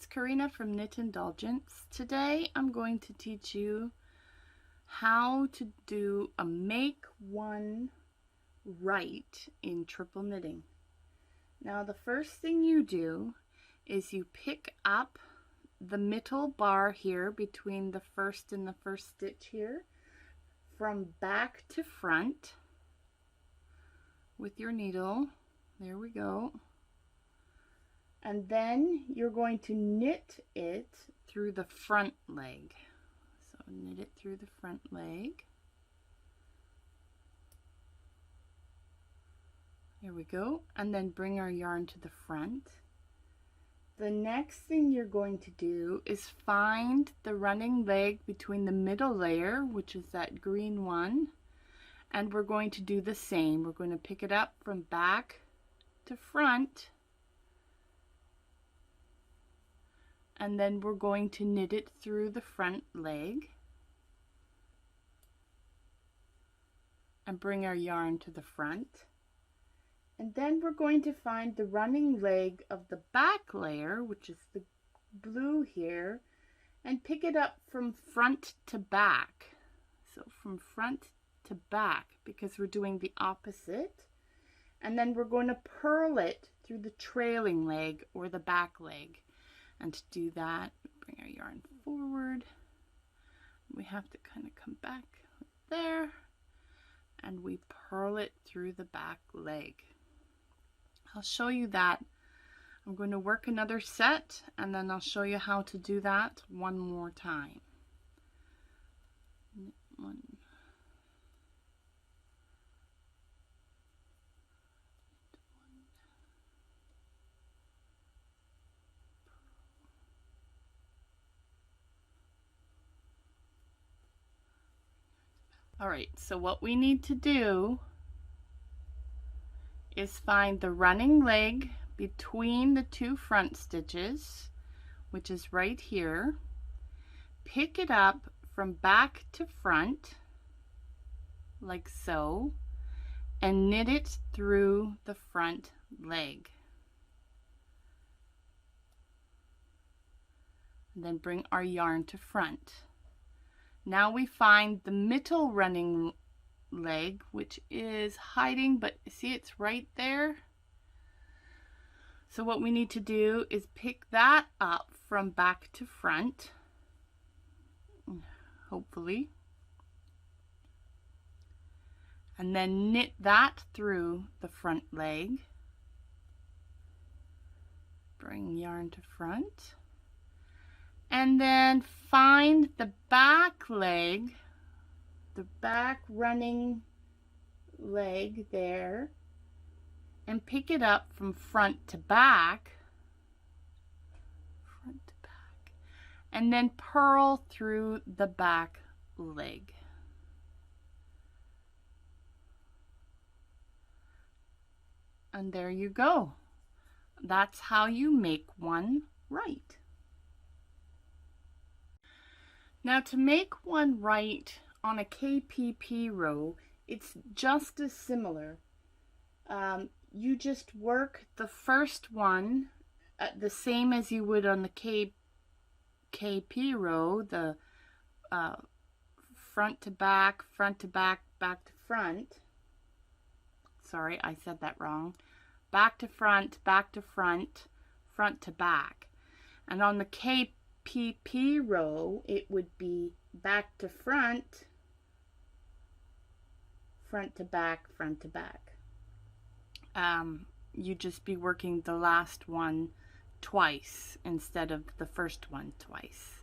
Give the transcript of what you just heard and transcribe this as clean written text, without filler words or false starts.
Karina from Knit Indulgence. Today I'm going to teach you how to do a make one right in triple knitting. Now the first thing you do is you pick up the middle bar here between the first and the first stitch here from back to front with your needle. There we go. And then you're going to knit it through the front leg. So knit it through the front leg. There we go. And then bring our yarn to the front. The next thing you're going to do is find the running leg between the middle layer, which is that green one, and we're going to do the same. We're going to pick it up from back to front, and then we're going to knit it through the front leg and bring our yarn to the front. And then we're going to find the running leg of the back layer, which is the blue here, and pick it up from front to back. So from front to back, because we're doing the opposite. And then we're going to purl it through the trailing leg or the back leg. And to do that, bring our yarn forward. We have to kind of come back there, and we purl it through the back leg. I'll show you that. I'm going to work another set, and then I'll show you how to do that one more time. One. Alright, so what we need to do is find the running leg between the two front stitches, which is right here. Pick it up from back to front, like so, and knit it through the front leg. And then bring our yarn to front. Now we find the middle running leg, which is hiding, but see it's right there. So what we need to do is pick that up from back to front, hopefully, and then knit that through the front leg. Bring yarn to front. And then find the back leg, the back running leg there, and pick it up from front to back, and then purl through the back leg. And there you go. That's how you make one right. Now to make one right on a KPP row, it's just as similar. You just work the first one the same as you would on the KP row, the front to back, back to front. Sorry, I said that wrong. Back to front, front to back. And on the KPP row, it would be back to front to back, front to back. You'd just be working the last one twice instead of the first one twice.